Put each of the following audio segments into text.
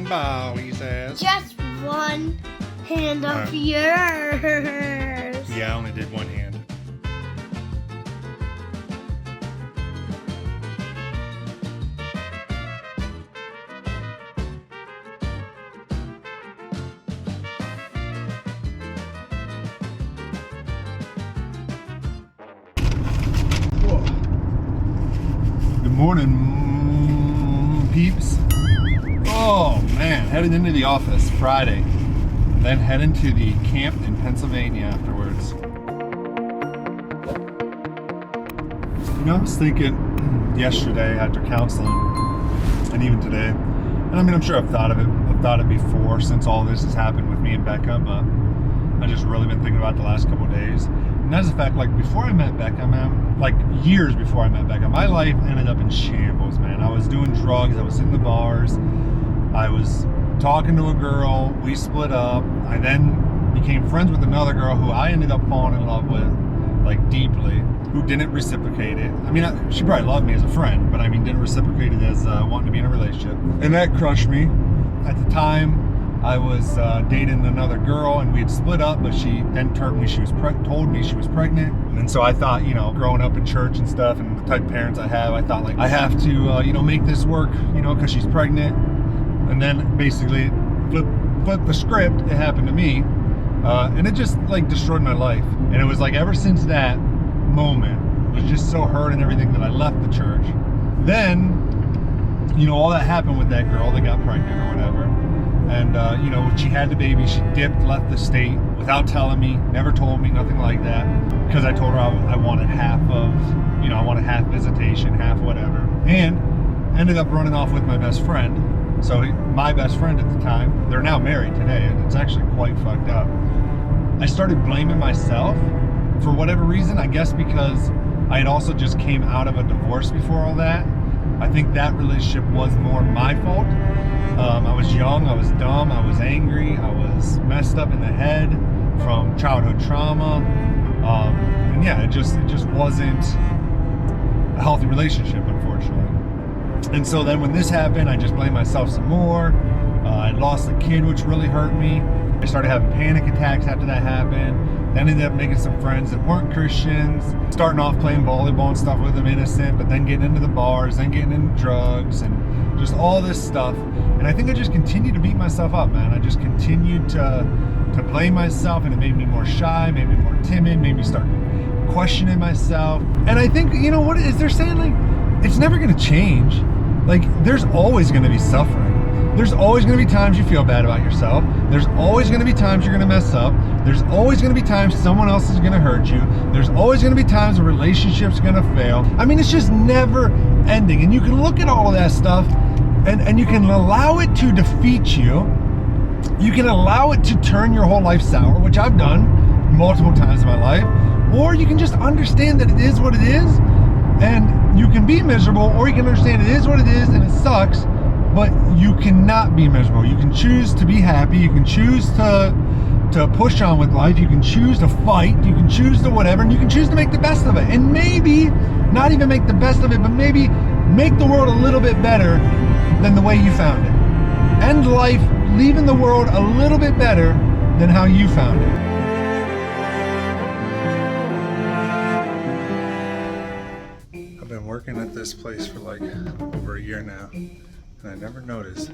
bow, he says. Just one hand of yours. Yeah, I only did one hand. Good morning, peeps. Oh man, headed into the office Friday, and then heading to the camp in Pennsylvania afterwards. You know, I was thinking yesterday after counseling, and even today, and I mean, I'm sure I've thought of it before since all this has happened with me and Becca, but I've just really been thinking about it the last couple of days. And that's the fact, like, before I met Becca, man, like years before I met Becca, my life ended up in shambles, man. I was doing drugs, I was in the bars, I was talking to a girl, we split up. I then became friends with another girl who I ended up falling in love with, like, deeply, who didn't reciprocate it. I mean, she probably loved me as a friend, but I mean, didn't reciprocate it as wanting to be in a relationship. And that crushed me. At the time, I was dating another girl, and we had split up, but she then told me she was pregnant. And so I thought, you know, growing up in church and stuff, and the type of parents I have, I thought, like, I have to, you know, make this work, you know, because she's pregnant. And then basically flip the script, it happened to me, and it just, like, destroyed my life. And it was like, ever since that moment, it was just so hurt and everything that I left the church. Then, you know, all that happened with that girl that got pregnant or whatever. And, you know, when she had the baby, she left the state without telling me, never told me, nothing like that. Because I told her I wanted half of, you know, I wanted half visitation, half whatever. And ended up running off with my best friend. So my best friend at the time, they're now married today, and it's actually quite fucked up. I started blaming myself for whatever reason, I guess because I had also just came out of a divorce before all that. I think that relationship was more my fault. I was young, I was dumb, I was angry, I was messed up in the head from childhood trauma. And yeah, it just wasn't a healthy relationship, unfortunately. And so then when this happened, I just blamed myself some more. I lost a kid, which really hurt me. I started having panic attacks after that happened. Then ended up making some friends that weren't Christians, starting off playing volleyball and stuff with them, innocent, but then getting into the bars, then getting into drugs, and just all this stuff. And I think I just continued to beat myself up, man. I just continued to blame myself, and it made me more shy, made me more timid, made me start questioning myself. And I think, you know, what is they're saying, like, it's never gonna change. Like, there's always gonna be suffering. There's always gonna be times you feel bad about yourself. There's always gonna be times you're gonna mess up. There's always gonna be times someone else is gonna hurt you. There's always gonna be times a relationship's gonna fail. I mean, it's just never ending. And you can look at all of that stuff and you can allow it to defeat you. You can allow it to turn your whole life sour, which I've done multiple times in my life. Or you can just understand that it is what it is, and you can be miserable, or you can understand it is what it is and it sucks, but you cannot be miserable. You can choose to be happy. You can choose to push on with life. You can choose to fight. You can choose to whatever, and you can choose to make the best of it. And maybe not even make the best of it, but maybe make the world a little bit better than the way you found it. End life leaving the world a little bit better than how you found it. I've been working at this place for like over a year now, and I never noticed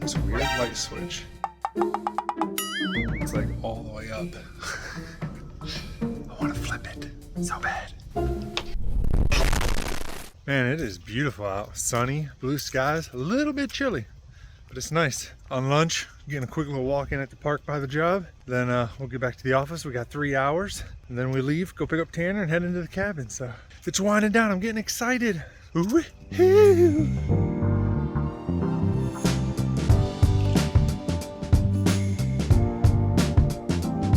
this weird light switch. It's like all the way up. I want to flip it so bad. Man, it is beautiful out. Sunny, blue skies, a little bit chilly, but it's nice. On lunch, getting a quick little walk in at the park by the job. Then we'll get back to the office. We got 3 hours, and then we leave, go pick up Tanner, and head into the cabin. So it's winding down. I'm getting excited. Ooh-hoo.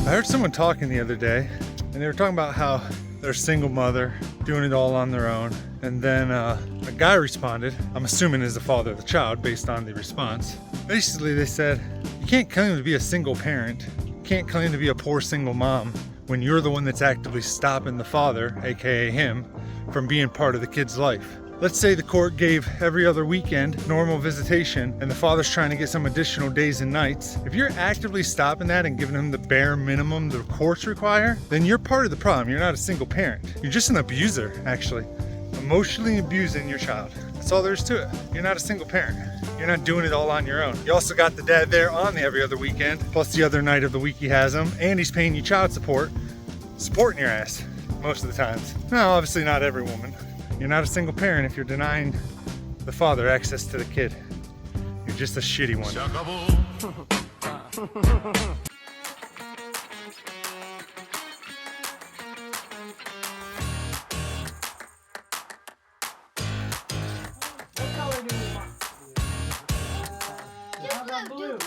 I heard someone talking the other day, and they were talking about how they're a single mother doing it all on their own. And then a guy responded, I'm assuming is the father of the child based on the response. Basically, they said, you can't claim to be a single parent. You can't claim to be a poor single mom when you're the one that's actively stopping the father, aka him, from being part of the kid's life. let's say the court gave every other weekend normal visitation and the father's trying to get some additional days and nights. If you're actively stopping that and giving him the bare minimum the courts require, then you're part of the problem. You're not a single parent. You're just an abuser, actually. Emotionally abusing your child. That's all there is to it. You're not a single parent. You're not doing it all on your own. You also got the dad there on the every other weekend, plus the other night of the week he has him, and he's paying you child support, supporting your ass most of the times. Now, obviously not every woman. You're not a single parent if you're denying the father access to the kid. You're just a shitty one. Blue.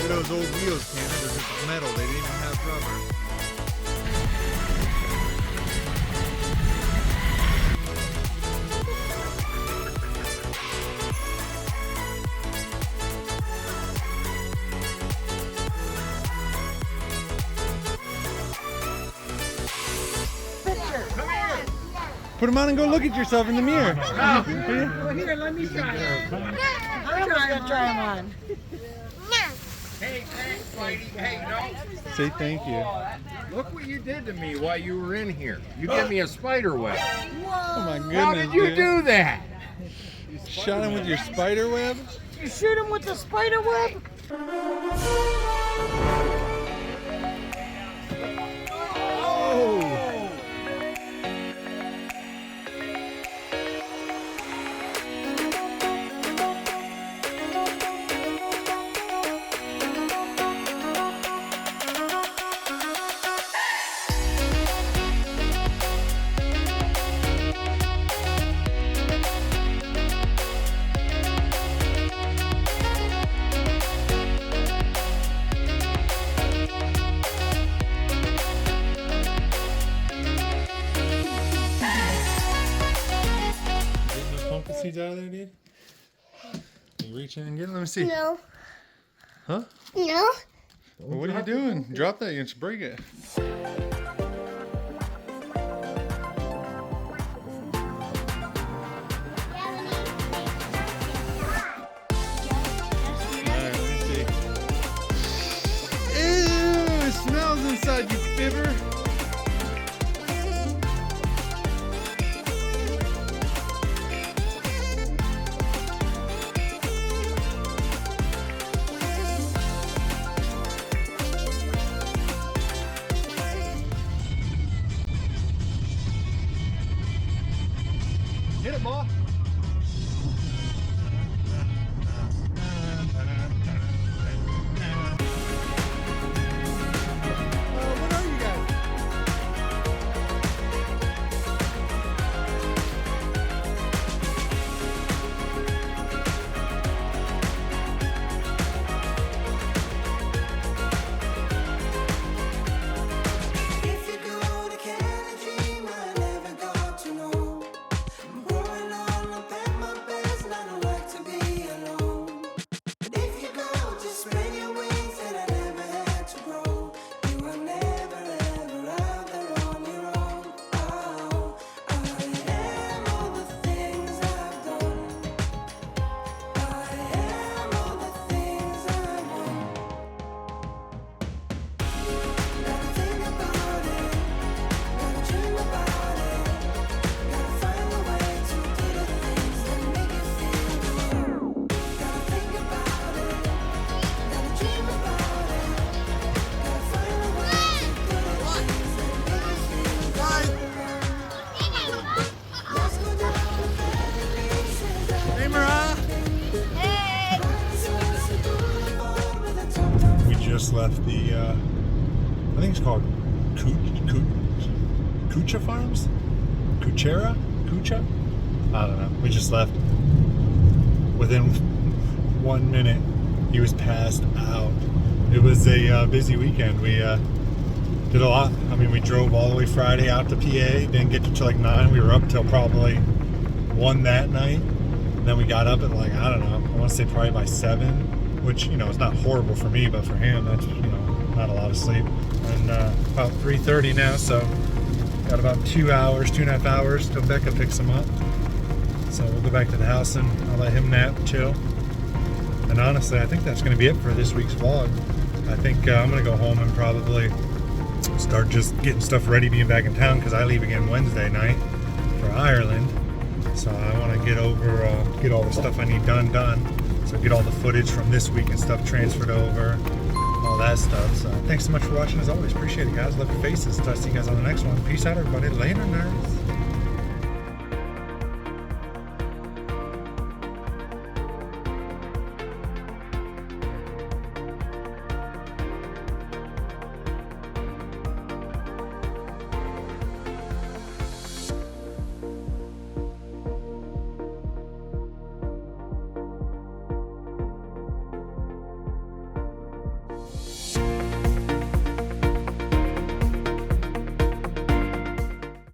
Those old wheels, Tanner, they're just metal. They didn't even have rubber. Put them on and go look at yourself in the mirror. Well, here, let me try them. I'm gonna try them on. Hey, thanks, lady. Hey, no. Say thank you. Look what you did to me while you were in here. You gave me a spider web. Oh my goodness. How did you do that? Shot him with your spider web? You shoot him with the spider web? Seeds out of there, dude? You reach in and get it? Let me see. No. Huh? No. Well, what are you doing? Drop that. You should break it. Alright, let me see. Ew! It smells inside, you fibber. Hit it, boy. What are you guys? If you go to Canada, I never got to know. I'm growing up. just left the, I think it's called Kucha Farms? Kuchera? Kucha? I don't know. We just left. Within 1 minute, he was passed out. It was a busy weekend. We did a lot. I mean, we drove all the way Friday out to PA. Didn't get to till like 9. We were up till probably 1 that night. And then we got up at like, I don't know, I want to say probably by 7, which, you know, it's not horrible for me, but for him, that's, you know, not a lot of sleep. And about 3:30 now, so got about 2 hours, 2.5 hours till Becca picks him up. So we'll go back to the house and I'll let him nap, chill. And honestly, I think that's going to be it for this week's vlog. I think I'm going to go home and probably start just getting stuff ready being back in town, because I leave again Wednesday night for Ireland. So I want to get over, get all the stuff I need done. So get all the footage from this week and stuff transferred over, all that stuff. So thanks so much for watching as always. Appreciate it, guys. Love your faces. Till I see you guys on the next one. Peace out, everybody. Later, nerds.